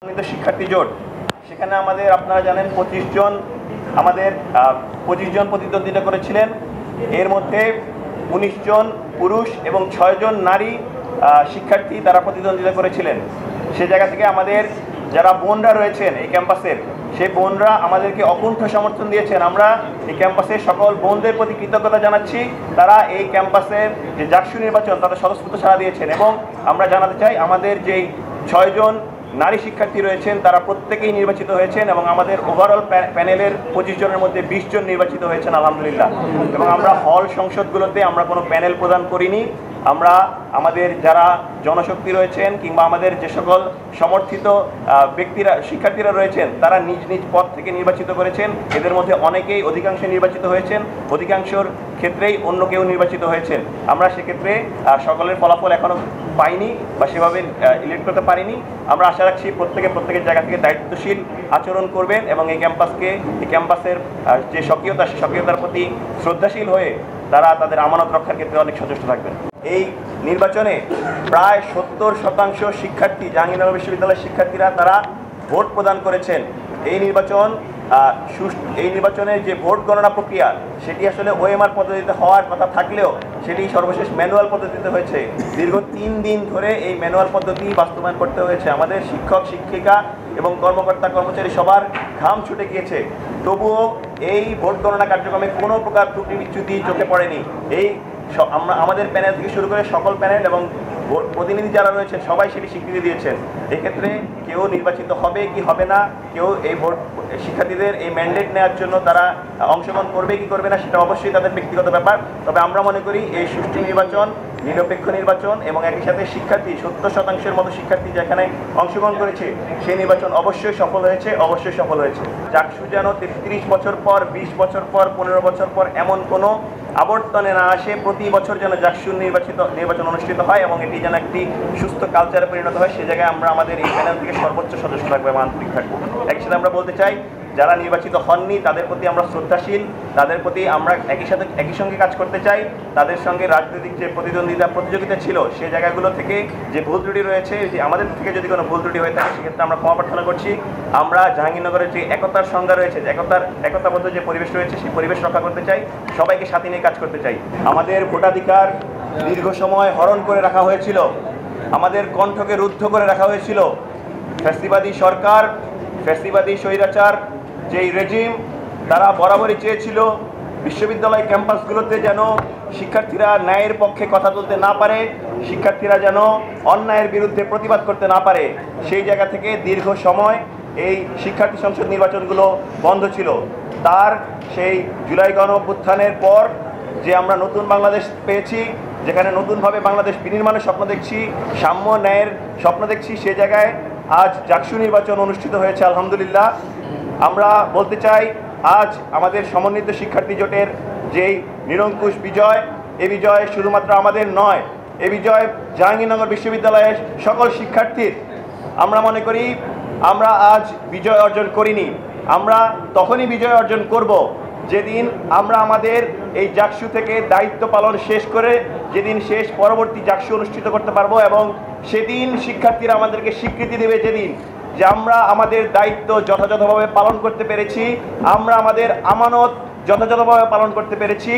শিক্ষার্থী জোট, সেখানে আমাদের আপনারা জানেন 25 জন প্রতিদ্বন্দ্বিতা করেছিলেন। এর মধ্যে 19 জন পুরুষ এবং 6 জন নারী শিক্ষার্থী তারা প্রতিদ্বন্দ্বিতা করেছিলেন। সে জায়গা থেকে আমাদের যারা বোনরা রয়েছেন এই ক্যাম্পাসের, সেই বোনরা আমাদেরকে অকুণ্ঠ সমর্থন দিয়েছেন। আমরা এই ক্যাম্পাসের সকল বোনদের প্রতি কৃতজ্ঞতা জানাচ্ছি। তারা এই ক্যাম্পাসের যে জাকসু নির্বাচন তারা স্বতঃস্ফূর্ত সাড়া দিয়েছেন। এবং আমরা জানাতে চাই আমাদের যেই 6 জন নারী শিক্ষার্থী রয়েছেন তারা প্রত্যেকেই নির্বাচিত হয়েছেন এবং আমাদের ওভারঅল প্যানেলের 25 জনের মধ্যে 20 জন নির্বাচিত হয়েছেন আলহামদুলিল্লাহ। এবং আমরা হল সংসদগুলোতে আমরা কোনো প্যানেল প্রদান করিনি। আমরা আমাদের যারা জনশক্তি রয়েছেন কিংবা আমাদের যে সকল সমর্থিত ব্যক্তিরা শিক্ষার্থীরা রয়েছেন তারা নিজ নিজ পদ থেকে নির্বাচিত করেছেন। এদের মধ্যে অনেকেই অধিকাংশ নির্বাচিত হয়েছেন, অধিকাংশর ক্ষেত্রেই অন্য কেউ নির্বাচিত হয়েছেন। আমরা সেক্ষেত্রে সকলের ফলাফল এখনও পাইনি বা সেভাবে ইলেক্ট করতে পারিনি। আমরা আশা রাখছি প্রত্যেকের জায়গা থেকে দায়িত্বশীল আচরণ করবেন এবং এই ক্যাম্পাসের যে সক্রিয়তার প্রতি শ্রদ্ধাশীল হয়ে তারা তাদের আমানত রক্ষার ক্ষেত্রে অনেক সচেষ্ট থাকবেন। এই নির্বাচনে প্রায় 70% শিক্ষার্থী, জাহাঙ্গীরনগর বিশ্ববিদ্যালয়ের শিক্ষার্থীরা তারা ভোট প্রদান করেছেন। এই নির্বাচনের যে ভোট গণনা প্রক্রিয়া সেটি আসলে ওএমআর পদ্ধতিতে হওয়ার কথা থাকলেও সেটি সর্বশেষ ম্যানুয়াল পদ্ধতিতে হয়েছে। দীর্ঘ 3 দিন ধরে এই ম্যানুয়াল পদ্ধতি বাস্তবায়ন করতে হয়েছে। আমাদের শিক্ষক শিক্ষিকা এবং কর্মকর্তা কর্মচারী সবার ঘাম ছুটে গিয়েছে। তবুও এই ভোট গণনা কার্যক্রমে কোনো প্রকার ত্রুটি বিচ্যুতি চোখে পড়েনি। আমাদের প্যানেল থেকে শুরু করে সকল প্যানেল এবং প্রতিনিধি যারা রয়েছেন সবাই সেটি স্বীকৃতি দিয়েছেন। এক্ষেত্রে কেউ নির্বাচিত হবে কি হবে না, কেউ এই ভোট শিক্ষার্থীদের এই ম্যান্ডেট নেওয়ার জন্য তারা অংশগ্রহণ করবে কি করবে না সেটা অবশ্যই তাদের ব্যক্তিগত ব্যাপার। তবে আমরা মনে করি এই সুষ্ঠু নির্বাচন, নিরপেক্ষ নির্বাচন এবং একই সাথে শিক্ষার্থী 70% মতো শিক্ষার্থী যেখানে অংশগ্রহণ করেছে সেই নির্বাচন অবশ্যই সফল হয়েছে। জাকসু যেন 33 বছর পর, 20 বছর পর, 15 বছর পর এমন কোনো আবর্তনে না আসে। প্রতি বছর যেন জাকসু নির্বাচন অনুষ্ঠিত হয় এবং এটি যেন একটি সুস্থ কালচারে পরিণত হয়। সে জায়গায় আমরা আমাদের এই প্যানেল থেকে সর্বোচ্চ সদস্য থাকবো এবং আন্তরিক থাকবো। একই সাথে আমরা বলতে চাই যারা নির্বাচিত হননি তাদের প্রতি আমরা শ্রদ্ধাশীল, তাদের প্রতি আমরা একই সঙ্গে কাজ করতে চাই। তাদের সঙ্গে রাজনৈতিক যে প্রতিযোগিতা ছিল সেই জায়গাগুলো থেকে যে ভুল ত্রুটি রয়েছে, যে আমাদের থেকে যদি কোনো ভুল ত্রুটি হয়ে থাকে সেক্ষেত্রে আমরা ক্ষমা প্রার্থনা করছি। আমরা জাহাঙ্গীরনগরের যে একতার সংজ্ঞা রয়েছে, একতাবদ্ধ যে পরিবেশ রয়েছে সেই পরিবেশ রক্ষা করতে চাই, সবাইকে সাথে নিয়ে কাজ করতে চাই। আমাদের ভোটাধিকার দীর্ঘ সময় হরণ করে রাখা হয়েছিল, আমাদের কণ্ঠকে রুদ্ধ করে রাখা হয়েছিল। ফ্যাসিবাদী সরকার, ফ্যাসিবাদী স্বৈরাচার যেই রেজিম, তারা বরাবরই চেয়েছিল বিশ্ববিদ্যালয় ক্যাম্পাসগুলোতে যেন শিক্ষার্থীরা ন্যায়ের পক্ষে কথা তুলতে না পারে, শিক্ষার্থীরা যেন অন্যায়ের বিরুদ্ধে প্রতিবাদ করতে না পারে। সেই জায়গা থেকে দীর্ঘ সময় এই শিক্ষার্থী সংসদ নির্বাচনগুলো বন্ধ ছিল। তার সেই জুলাই গণঅভ্যুত্থানের পর যে আমরা নতুন বাংলাদেশ পেয়েছি, যেখানে নতুনভাবে বাংলাদেশ বিনির্মাণের স্বপ্ন দেখছি, সাম্য ন্যায়ের স্বপ্ন দেখছি, সে জায়গায় আজ জাকসু নির্বাচন অনুষ্ঠিত হয়েছে আলহামদুলিল্লাহ। আমরা বলতে চাই আজ আমাদের সমন্বিত শিক্ষার্থী জোটের যেই নিরঙ্কুশ বিজয়, এ বিজয় শুধুমাত্র আমাদের নয়, এ বিজয় জাহাঙ্গীরনগর বিশ্ববিদ্যালয়ের সকল শিক্ষার্থীর। আমরা মনে করি আমরা আজ বিজয় অর্জন করিনি, আমরা তখনই বিজয় অর্জন করব যেদিন আমরা আমাদের এই জাকসু থেকে দায়িত্ব পালন শেষ করে যেদিন পরবর্তী জাকসু অনুষ্ঠিত করতে পারবো এবং সেদিন শিক্ষার্থীরা আমাদেরকে স্বীকৃতি দেবে যেদিন যে আমরা আমাদের দায়িত্ব যথাযথভাবে পালন করতে পেরেছি, আমরা আমাদের আমানত যথাযথভাবে পালন করতে পেরেছি।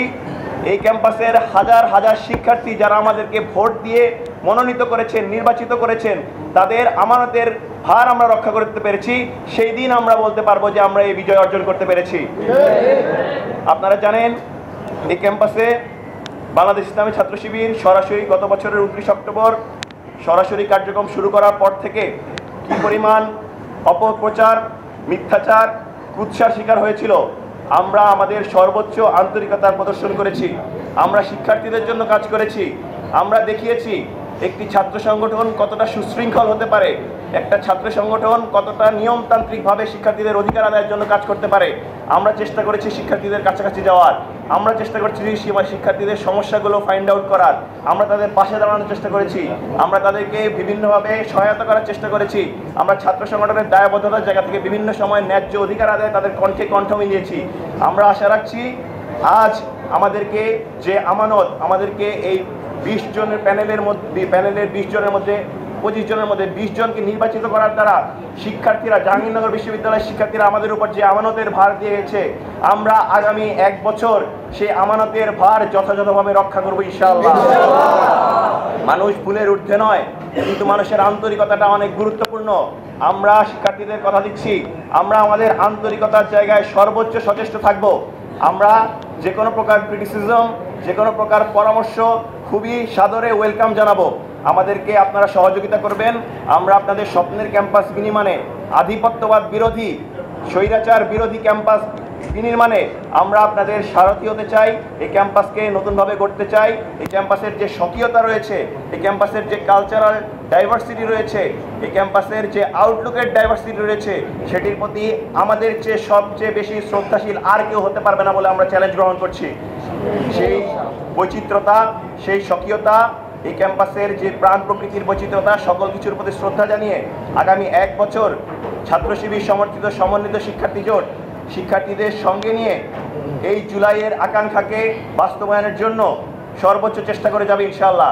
এই ক্যাম্পাসের হাজার হাজার শিক্ষার্থী যারা আমাদেরকে ভোট দিয়ে মনোনীত করেছেন, নির্বাচিত করেছেন, তাদের আমানতের ভার আমরা রক্ষা করতে পেরেছি। সেই দিন আমরা বলতে পারবো যে আমরা এই বিজয় অর্জন করতে পেরেছি। আপনারা জানেন এই ক্যাম্পাসে বাংলাদেশ ইসলামী ছাত্র শিবির সরাসরি গত বছরের 29 অক্টোবর সরাসরি কার্যক্রম শুরু করার পর থেকে কি পরিমাণ অপপ্রচার, মিথ্যাচার, কুৎসার শিকার হয়েছিল। আমরা আমাদের সর্বোচ্চ আন্তরিকতার প্রদর্শন করেছি, আমরা শিক্ষার্থীদের জন্য কাজ করেছি, আমরা দেখিয়েছি একটি ছাত্র সংগঠন কতটা সুশৃঙ্খল হতে পারে, একটা ছাত্র সংগঠন কতটা নিয়মতান্ত্রিকভাবে শিক্ষার্থীদের অধিকার আদায়ের জন্য কাজ করতে পারে। আমরা চেষ্টা করেছি শিক্ষার্থীদের কাছাকাছি যাওয়ার, আমরা চেষ্টা করছি শিক্ষার্থীদের সমস্যাগুলো ফাইন্ড আউট করার, আমরা তাদের পাশে দাঁড়ানোর চেষ্টা করেছি, আমরা তাদেরকে বিভিন্নভাবে সহায়তা করার চেষ্টা করেছি। আমরা ছাত্র সংগঠনের দায়বদ্ধতার জায়গা থেকে বিভিন্ন সময় ন্যায্য অধিকার আদায়ে তাদের কণ্ঠে কণ্ঠ মিলিয়েছি। আমরা আশা রাখছি আজ আমাদেরকে যে আমানত, আমাদেরকে এই 20 জনের প্যানেলের 20 জনের মধ্যে 25 জনের মধ্যে 20 জনকে নির্বাচিত করার দ্বারা শিক্ষার্থীরা, জাহাঙ্গীরনগর বিশ্ববিদ্যালয়ের শিক্ষার্থীরা আমাদের উপর যে আমানতের ভার দিয়েছে, আমরা আগামী 1 বছর সেই আমানতের ভার যথাযথভাবে রক্ষা করবো ইনশাআল্লাহ। মানুষ ভুলের ঊর্ধ্বে নয়, কিন্তু মানুষের আন্তরিকতাটা অনেক গুরুত্বপূর্ণ। আমরা শিক্ষার্থীদের কথা দিচ্ছি, আমরা আমাদের আন্তরিকতার জায়গায় সর্বোচ্চ সচেষ্ট থাকব। আমরা যে কোনো প্রকার ক্রিটিসিজম, যে কোনো প্রকার পরামর্শ খুবই সাদরে ওয়েলকাম জানাবো। আমাদেরকে আপনারা সহযোগিতা করবেন। আমরা আপনাদের স্বপ্নের ক্যাম্পাস বিনির্মাণে, আধিপত্যবাদ বিরোধী, স্বৈরাচার বিরোধী ক্যাম্পাস বিনির্মাণে আমরা আপনাদের সারথি হতে চাই। এই ক্যাম্পাসকে নতুনভাবে গড়তে চাই। এই ক্যাম্পাসের যে স্বকীয়তা রয়েছে, এই ক্যাম্পাসের যে কালচারাল ডাইভার্সিটি রয়েছে, এই ক্যাম্পাসের যে আউটলুকের ডাইভার্সিটি রয়েছে, সেটির প্রতি আমাদের চেয়ে সবচেয়ে বেশি শ্রদ্ধাশীল আর কেউ হতে পারবে না বলে আমরা চ্যালেঞ্জ গ্রহণ করছি। সেই বৈচিত্র্যতা, সেই স্বকীয়তা, এই ক্যাম্পাসের যে প্রাণ প্রকৃতির বৈচিত্র্যতা, সকল কিছুর প্রতি শ্রদ্ধা জানিয়ে আগামী 1 বছর ছাত্র শিবির সমর্থিত সমন্বিত শিক্ষার্থী জোট শিক্ষার্থীদের সঙ্গে নিয়ে এই জুলাইয়ের আকাঙ্ক্ষাকে বাস্তবায়নের জন্য সর্বোচ্চ চেষ্টা করে যাবে ইনশাআল্লাহ।